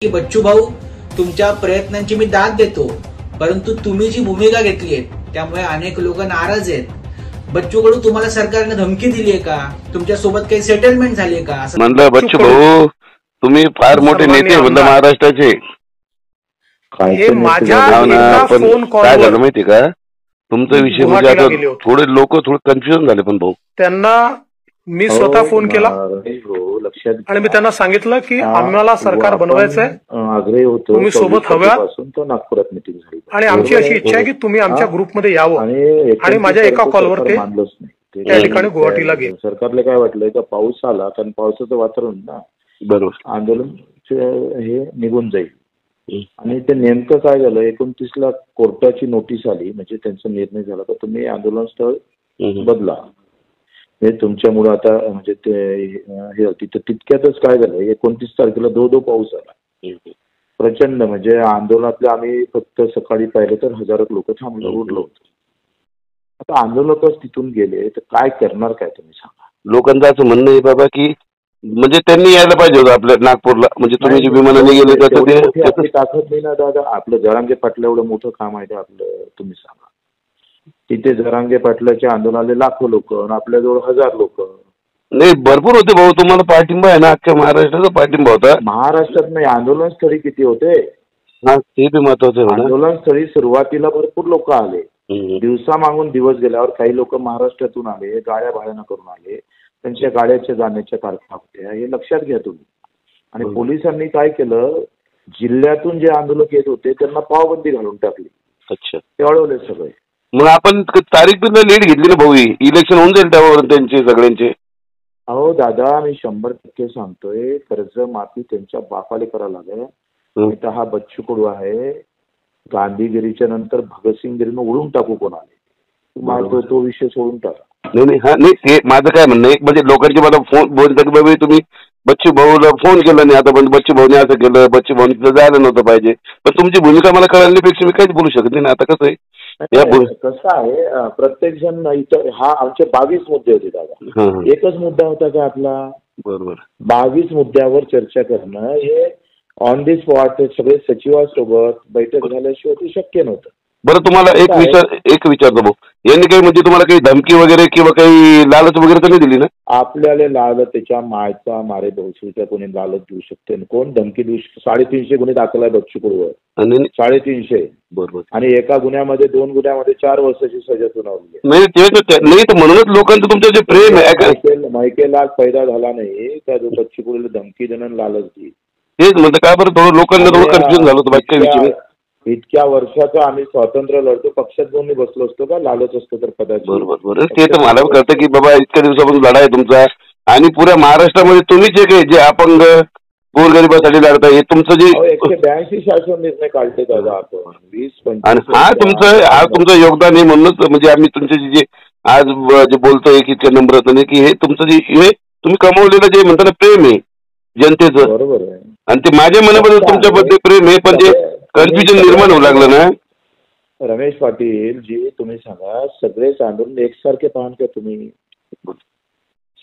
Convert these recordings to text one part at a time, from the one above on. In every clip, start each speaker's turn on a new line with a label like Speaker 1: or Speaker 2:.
Speaker 1: की बच्चू भाऊ, तुमच्या प्रयत्नांची मी दाद देतो, परंतु तुम्ही जी भूमिका घेतली आहे त्यामुळे अनेक लोक नाराज आहेत। बच्चू कडू, तुम्हाला सरकारने धमकी दिली आहे का? तुमच्या सोबत काही सेटलमेंट झाली आहे का? असं
Speaker 2: म्हणलं बच्चू भाऊ, तुम्ही फार मोठे नेते म्हणलं महाराष्ट्राचे।
Speaker 3: हे माझ्या एका फोन
Speaker 2: काय झालं
Speaker 3: कॉलवर
Speaker 2: माहिती का, तुमचा विषय म्हणजे आता थोडे लोक कन्फ्युजन झाले। पण भाऊ,
Speaker 3: त्यांना मी स्वतः फोन केला आणि मी त्यांना सांगितलं की आम्हाला सरकार बनवायचंय, तुम्ही सोबत हव्यात
Speaker 4: नागपुरात मीटिंग झाली
Speaker 3: आणि आमची अशी इच्छा आहे की तुम्ही आमच्या ग्रुपमध्ये यावं। आणि माझ्या एका कॉलवर ते त्या ठिकाणी गुवाहाटीला गेले।
Speaker 4: सरकारला काय वाटलंय का पाऊस आला, कारण पावसाचं वातावरण ना,
Speaker 2: बरोबर
Speaker 4: आंदोलन हे निघून जाईल। आणि ते नेमकं काय झालं, 29ला कोर्टाची नोटीस आली, म्हणजे त्यांचा निर्णय झाला तर तुम्ही आंदोलन स्थळ बदला, हे तुमच्यामुळे आता म्हणजे ते हे होती। तर तितक्यातच काय झालं, 29 तारखेला दो पाऊस आला प्रचंड। म्हणजे आंदोलनातले आम्ही फक्त सकाळी पाहिलं तर हजारो लोक थांबलं उडलो होतो। आता आंदोलकच तिथून गेले तर काय करणार, काय तुम्ही सांगा।
Speaker 2: लोकांचं असं म्हणणं आहे बाबा की म्हणजे त्यांनी यायला पाहिजे होतं आपल्या नागपूरला, म्हणजे तुम्ही जे विमानाने गेले तर
Speaker 4: ताकद नाही ना दादा। आपलं जरांगे पाटील एवढं मोठं काम आहे आपलं, तुम्ही सांगा। तिथे जरांगे पाटलाच्या आंदोलनाला लाखो लोक, आपल्याजवळ 1000 लोक
Speaker 2: नाही, भरपूर होते भाऊ। तुम्हाला पाठिंबा आहे ना, अख्ख्या महाराष्ट्राचा पाठिंबा होता।
Speaker 4: महाराष्ट्रात नाही, आंदोलन स्थळी किती होते,
Speaker 2: हा ते बी महत्वाचं आहे।
Speaker 4: आंदोलन स्थळी सुरुवातीला भरपूर लोक आले, दिवसा मागून दिवस गेल्यावर काही लोक महाराष्ट्रातून आले, गाड्या भाड्यानं करून आले, त्यांच्या गाड्याच्या जाण्याच्या तारखा होत्या, हे लक्षात घ्या तुम्ही। आणि पोलिसांनी काय केलं, जिल्ह्यातून जे आंदोलक येत होते त्यांना पावबंदी घालून टाकली।
Speaker 2: अच्छा,
Speaker 4: ते अडवले सगळे।
Speaker 2: मग आपण तारीख लेट घेतली ना भाऊ, इलेक्शन होऊन जाईल त्यावर त्यांचे सगळ्यांचे।
Speaker 4: अहो दादा, मी 100% सांगतोय, कर्ज माफी त्यांच्या बापाले करायला लागेल। तर हा बच्चू कडू आहे, गांधीगिरीच्या नंतर भगतसिंगगिरीनं उडून टाकू कोणाला, तो विषय सोडून टाका।
Speaker 2: नाही हा नाही, ते माझं काय म्हणणं आहे, म्हणजे लोकांचे मला फोन बोलतात बाबा तुम्ही बच्चू भाऊला फोन केला नाही, आता पण बच्चू भाऊने असं केलं, बच्चू भाऊने जायला नव्हतं पाहिजे। पण तुमची भूमिका मला कळल्यापेक्षा मी काहीच बोलू शकत नाही ना। आता कसं आहे,
Speaker 4: कसं आहे, प्रत्येक जण इथं, हा आमचे 22 मुद्दे होते दादा, एकच मुद्दा होता का आपला?
Speaker 2: बरोबर,
Speaker 4: 22 मुद्द्यावर चर्चा करणं हे ऑन दी स्पॉट सगळे सचिवांसोबत बैठक झाल्याशिवाय ते शक्य नव्हतं।
Speaker 2: बरं, तुम्हाला एक विचारतो भाऊ, यांनी काही म्हणजे तुम्हाला काही धमकी वगैरे किंवा काही लालच वगैरे तर नाही दिली ना?
Speaker 4: आपल्याला लालच, त्याच्या मायचा मारे भोसरीच्या कोणी लालच देऊ शकते, कोण धमकी देऊ शकते? 350 गुन्हे दाखल आहे बच्चू कडूवर, 350।
Speaker 2: बरोबर,
Speaker 4: आणि एका गुन्ह्यामध्ये 2 गुन्ह्यामध्ये 4 वर्षाची सजा सुनावली।
Speaker 2: नाही तर म्हणूनच लोकांचं तुमचं जे प्रेम आहे,
Speaker 4: मैकेला पैदा झाला नाही का जो बच्चू कडूला धमकी देणं लालच देईल,
Speaker 2: तेच म्हणतं काय बरं, थोडं लोकांना थोडं कन्फ्युजन झालं होतं बाकी काही विषय।
Speaker 4: इतक्या वर्षाचं आम्ही स्वातंत्र्य लढतो, पक्षात जाऊन बसलो असतो का, लालच असतो तर कदाचित।
Speaker 2: बरोबर, ते तर मला कळतं की बाबा इतक्या दिवसापासून लढा आहे तुमचा, आणि पुऱ्या महाराष्ट्रामध्ये तुम्हीच जे अपंग गोरगरिबासाठी लढताय, हे तुमचं जे
Speaker 4: 182 शासन निर्णय काढले दादा आपण, 20-25,
Speaker 2: आणि हा तुमचं योगदान आहे। म्हणूनच म्हणजे आम्ही तुमचे जे आज जे बोलतोय की इतक्या नम्रतेने, की हे तुमचं जे हे तुम्ही कमवलेलं जे म्हणता ना प्रेम आहे जनतेचं,
Speaker 4: बरोबर आहे।
Speaker 2: आणि ते माझ्या मनामध्ये तुमच्याबद्दल प्रेम आहे, पण जे कन्फ्युजन निर्माण होऊ लागलं ना
Speaker 4: रमेश पाटील जी, तुम्ही सांगा, सगळेच आंदोलन एकसारखे पाहून का तुम्ही?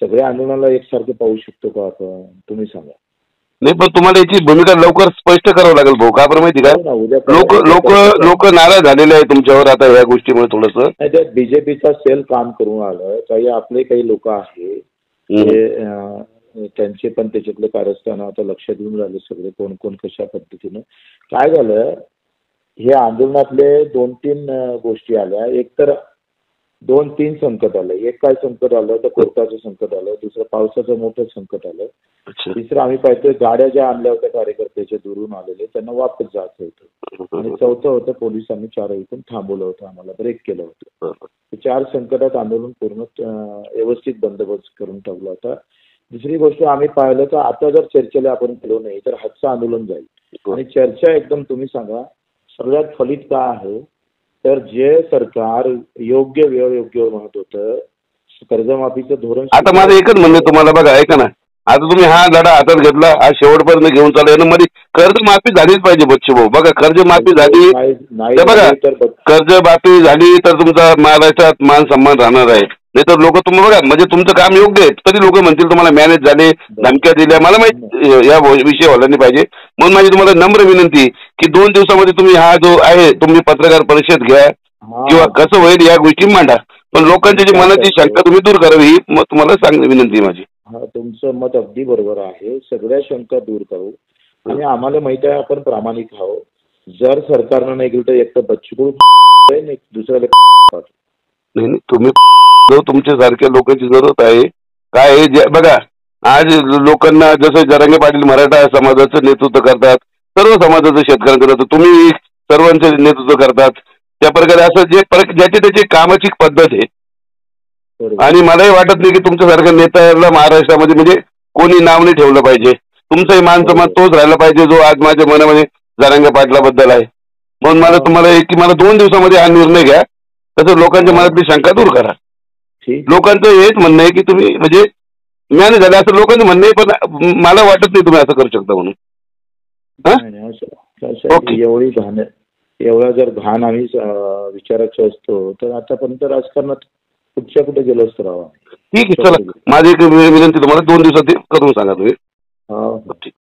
Speaker 4: सगळ्या आंदोलनाला एकसारखे पाहू शकतो का आपण, तुम्ही सांगा?
Speaker 2: नाही, पण तुम्हाला याची भूमिका लवकर स्पष्ट करावं लागेल भाऊ, का बरं माहिती का? लोक नाराज झालेले आहे तुमच्यावर आता या गोष्टीमुळे थोडंसं।
Speaker 4: त्यात बीजेपीचा सेल काम करून आलं, काही लोक आहे त्यांचे पण त्याच्यातले कारस्थान आता लक्षात येऊन राहिले सगळे, कोण कोण कशा पद्धतीनं। काय झालं, हे आंदोलनातले 2-3 गोष्टी आल्या। एक तर 2-3 संकट आलं। एक काय संकट आलं तर कोर्टाचं संकट आलं, दुसरं पावसाचं मोठं संकट आलं, तिसरं आम्ही पाहतोय गाड्या ज्या आणल्या होत्या कार्यकर्त्याच्या दुरून आलेले त्यांना वापस जायचं होतं, आणि चौथं होतं पोलिसांनी 4 इथून थांबवलं होतं, आम्हाला ब्रेक केलं होतं। 4 संकटात आंदोलन पूर्ण व्यवस्थित बंदोबस्त करून ठेवला होता। दुसरी गोष्ट आम्ही पाहिलं तर आता जर चर्चेला आपण गेलो नाही तर हातचं आंदोलन जाईल, आणि चर्चा एकदम तुम्ही सांगा सगळ्यात फलित काय आहे, तर जे सरकार योग्य वेळ योग्य म्हणत होतं कर्जमाफीचं धोरण।
Speaker 2: आता माझं एकच म्हणणं तुम्हाला, बघा ऐका ना, आता तुम्ही हा लढा हातात घेतला, हा शेवटपर्यंत घेऊन चालू, मध्ये कर्जमाफी झालीच पाहिजे बच्चू भाऊ। बघा, कर्जमाफी झाली, बघा कर्जमाफी झाली तर तुमचा महाराष्ट्रात मान सन्मान राहणार आहे। नाही तर लोक तुम्ही बघा, म्हणजे तुमचं काम योग्य आहे तरी लोक म्हणतील तुम्हाला मॅनेज झाले, धमक्या दिल्या. मला माहित या विषय व्हायला नाही पाहिजे. म्हणून माझी तुम्हाला नम्र विनंती की 2 दिवसामध्ये तुम्ही हा जो आहे तुम्ही पत्रकार परिषद घ्या किंवा कसं होईल या गोष्टी मांडा, पण लोकांची जी मनाची शंका तुम्ही दूर करावी ही तुम्हाला विनंती आहे माझी.
Speaker 4: हा, तुमचं मत अगदी बरोबर आहे. सगळ्या शंका दूर करू आणि आम्हाला माहित आहे आपण प्रामाणिक आहोत. जर सरकारनं नाही केलं तर एक तर बच्चू कडू दुसऱ्याला
Speaker 2: नाही, तुम्ही तुमच्या सारख्या लोकांची जरूरत आहे काय आहे. बघा आज लोकांना जसं जरांगे पाटील मराठा समाजाचं नेतृत्व करतात, सर्व समाजाचं शेतकऱ्यांचं नेतृत्व, तुम्ही सर्वांचं नेतृत्व करतात, त्या प्रकारे असं जे ज्याची त्याची कामाची पद्धत आहे. आणि मलाही वाटत नाही की तुमच्यासारख्या नेत्याला महाराष्ट्रामध्ये म्हणजे कोणी नाव नाही ठेवलं पाहिजे. तुमचंही मान सन्मान तोच राहिला पाहिजे जो आज माझ्या मनामध्ये जरांगे पाटलाबद्दल आहे. म्हणून मला तुम्हाला की मला 2 दिवसामध्ये हा निर्णय घ्या, तसं लोकांच्या मनातली शंका दूर करा. लोकांचं हेच म्हणणं आहे की तुम्ही म्हणजे मॅनेज झालं असं लोकांचं म्हणणं आहे, पण मला वाटत नाही तुम्ही असं करू शकता म्हणून.
Speaker 4: एवढी घाण, एवढा जर घाण आम्ही विचारायचं असतो तर आतापर्यंत राजकारणात कुठे गेलो असतो राव.
Speaker 2: ठीक आहे, चला माझी एक विनंती तुम्हाला 2 दिवसात करून सांगा तुम्ही.
Speaker 4: हा, ठीक.